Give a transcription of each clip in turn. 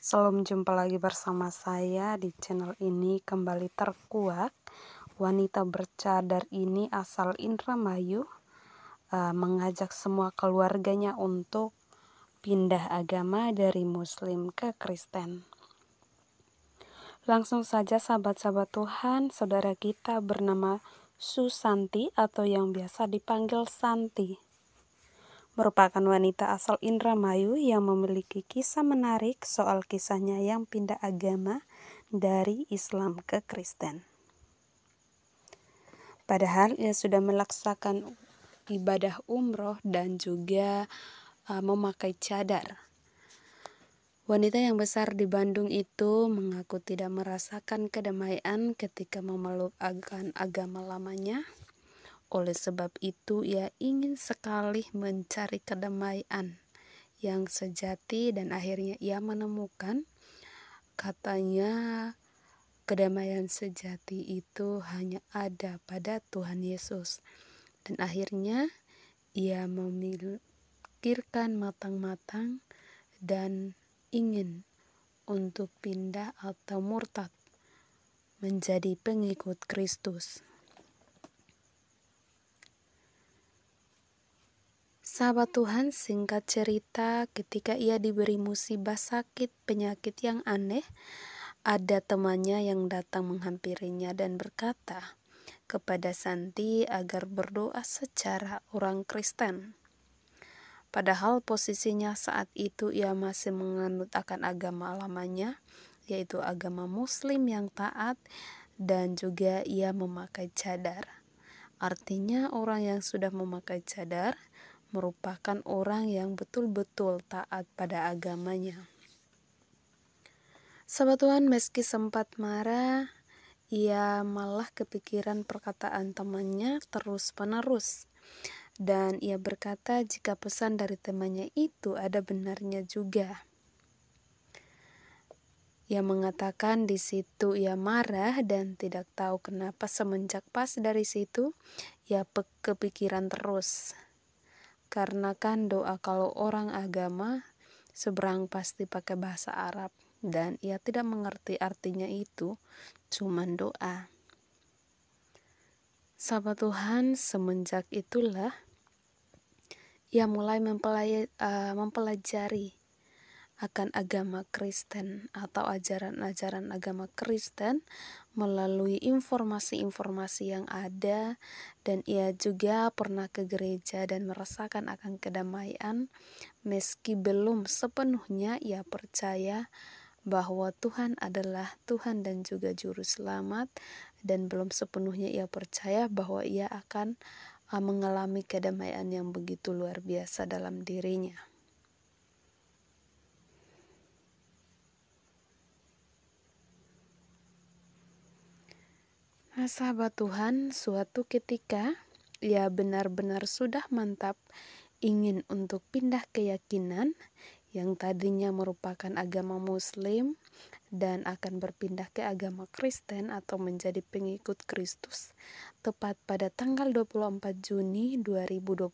Selalu jumpa lagi bersama saya di channel ini. Kembali terkuak, wanita bercadar ini asal Indramayu mengajak semua keluarganya untuk pindah agama dari Muslim ke Kristen. Langsung saja sahabat-sahabat Tuhan, saudara kita bernama Susanti atau yang biasa dipanggil Santi, merupakan wanita asal Indramayu yang memiliki kisah menarik soal kisahnya yang pindah agama dari Islam ke Kristen. Padahal ia sudah melaksanakan ibadah umroh dan juga memakai cadar. Wanita yang besar di Bandung itu mengaku tidak merasakan kedamaian ketika memeluk agama lamanya. Oleh sebab itu, ia ingin sekali mencari kedamaian yang sejati dan akhirnya ia menemukan, katanya, kedamaian sejati itu hanya ada pada Tuhan Yesus. Dan akhirnya ia memikirkan matang-matang dan ingin untuk pindah atau murtad menjadi pengikut Kristus. Sahabat Tuhan, singkat cerita, ketika ia diberi musibah sakit penyakit yang aneh, ada temannya yang datang menghampirinya dan berkata kepada Santi agar berdoa secara orang Kristen. Padahal posisinya saat itu ia masih menganut akan agama lamanya, yaitu agama Muslim yang taat, dan juga ia memakai cadar. Artinya orang yang sudah memakai cadar merupakan orang yang betul-betul taat pada agamanya. Sahabat Tuhan, meski sempat marah, ia malah kepikiran perkataan temannya terus-menerus. Dan ia berkata jika pesan dari temannya itu ada benarnya juga. Ia mengatakan di situ ia marah dan tidak tahu kenapa semenjak pas dari situ ia kepikiran terus. Karena kan doa kalau orang agama seberang pasti pakai bahasa Arab dan ia tidak mengerti artinya itu, cuman doa. Sahabat Tuhan, semenjak itulah ia mulai mempelajari akan agama Kristen atau ajaran-ajaran agama Kristen melalui informasi-informasi yang ada, dan ia juga pernah ke gereja dan merasakan akan kedamaian meski belum sepenuhnya ia percaya bahwa Tuhan adalah Tuhan dan juga Juru Selamat, dan belum sepenuhnya ia percaya bahwa ia akan mengalami kedamaian yang begitu luar biasa dalam dirinya. Nah, sahabat Tuhan, suatu ketika ia benar-benar sudah mantap ingin untuk pindah keyakinan yang tadinya merupakan agama Muslim dan akan berpindah ke agama Kristen atau menjadi pengikut Kristus. Tepat pada tanggal 24 Juni 2022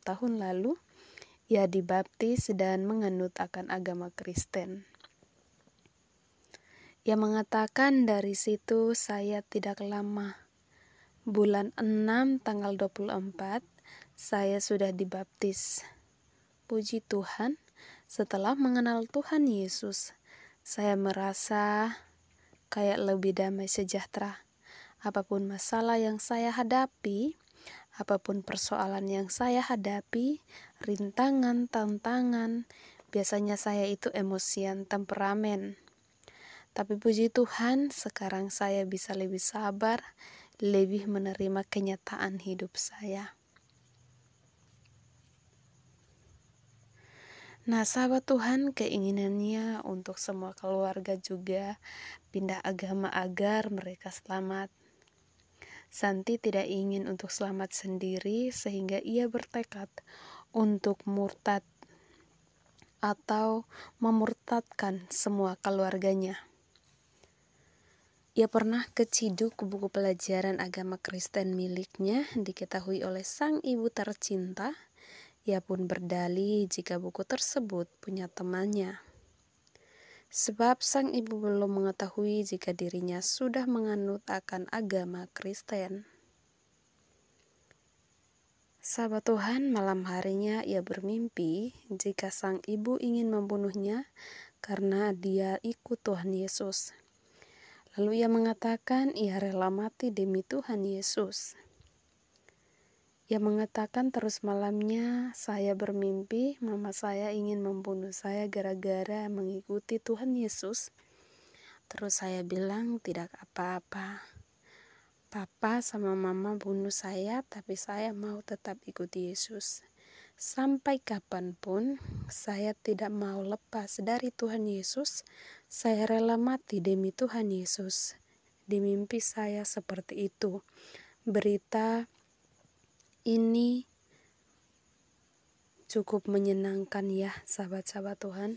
tahun lalu, ia dibaptis dan menganut akan agama Kristen. Ia mengatakan dari situ saya tidak lama, bulan 6 tanggal 24, saya sudah dibaptis. Puji Tuhan, setelah mengenal Tuhan Yesus, saya merasa kayak lebih damai sejahtera. Apapun masalah yang saya hadapi, apapun persoalan yang saya hadapi, rintangan, tantangan, biasanya saya itu emosian, temperamen. Tapi puji Tuhan, sekarang saya bisa lebih sabar, lebih menerima kenyataan hidup saya. Nah, sahabat Tuhan, keinginannya untuk semua keluarga juga pindah agama agar mereka selamat. Santi tidak ingin untuk selamat sendiri sehingga ia bertekad untuk murtad atau memurtadkan semua keluarganya. Ia pernah keciduk buku pelajaran agama Kristen miliknya diketahui oleh sang ibu tercinta. Ia pun berdalih jika buku tersebut punya temannya. Sebab sang ibu belum mengetahui jika dirinya sudah menganut akan agama Kristen. Sahabat Tuhan, malam harinya ia bermimpi jika sang ibu ingin membunuhnya karena dia ikut Tuhan Yesus. Lalu ia mengatakan ia rela mati demi Tuhan Yesus. Ia mengatakan terus malamnya, saya bermimpi mama saya ingin membunuh saya gara-gara mengikuti Tuhan Yesus. Terus saya bilang tidak apa-apa. Papa sama mama bunuh saya, tapi saya mau tetap ikuti Yesus. Sampai kapanpun saya tidak mau lepas dari Tuhan Yesus. Saya rela mati demi Tuhan Yesus. Di mimpi saya seperti itu. Berita ini cukup menyenangkan ya sahabat-sahabat Tuhan.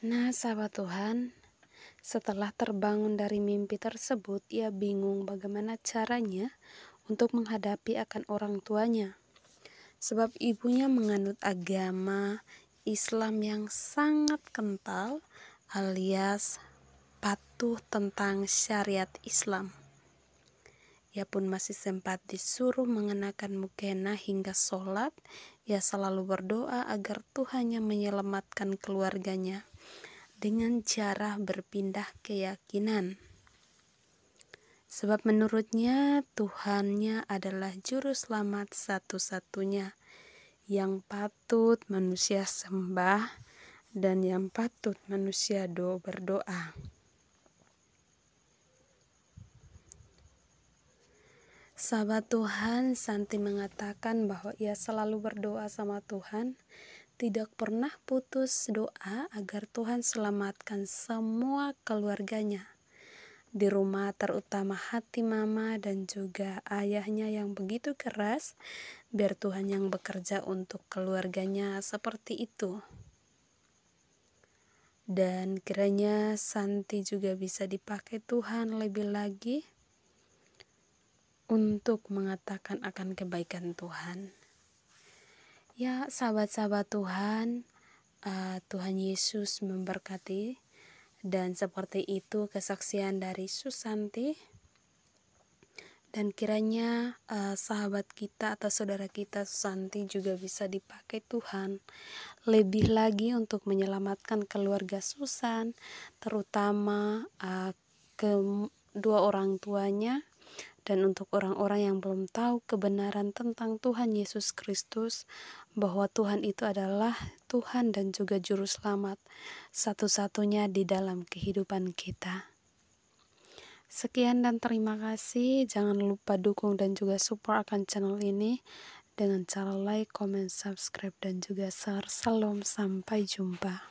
Nah sahabat Tuhan, setelah terbangun dari mimpi tersebut, ia bingung bagaimana caranya untuk menghadapi akan orang tuanya. Sebab ibunya menganut agama Islam yang sangat kental alias patuh tentang syariat Islam. Ia pun masih sempat disuruh mengenakan mukena hingga sholat. Ia selalu berdoa agar Tuhan yang menyelamatkan keluarganya dengan cara berpindah keyakinan. Sebab menurutnya Tuhannya adalah juru selamat satu-satunya yang patut manusia sembah dan yang patut manusia berdoa. Sahabat Tuhan, Santi mengatakan bahwa ia selalu berdoa sama Tuhan, tidak pernah putus doa agar Tuhan selamatkan semua keluarganya. Di rumah terutama hati mama dan juga ayahnya yang begitu keras, biar Tuhan yang bekerja untuk keluarganya seperti itu. Dan kiranya Santi juga bisa dipakai Tuhan lebih lagi untuk mengatakan akan kebaikan Tuhan. Ya sahabat-sahabat Tuhan, Tuhan Yesus memberkati. Dan seperti itu kesaksian dari Susanti. Dan kiranya sahabat kita atau saudara kita Susanti juga bisa dipakai Tuhan lebih lagi untuk menyelamatkan keluarga Susan, terutama kedua orang tuanya. Dan untuk orang-orang yang belum tahu kebenaran tentang Tuhan Yesus Kristus, bahwa Tuhan itu adalah Tuhan dan juga Juru Selamat satu-satunya di dalam kehidupan kita. Sekian dan terima kasih. Jangan lupa dukung dan juga support akan channel ini dengan cara like, comment, subscribe, dan juga share. Salam, sampai jumpa.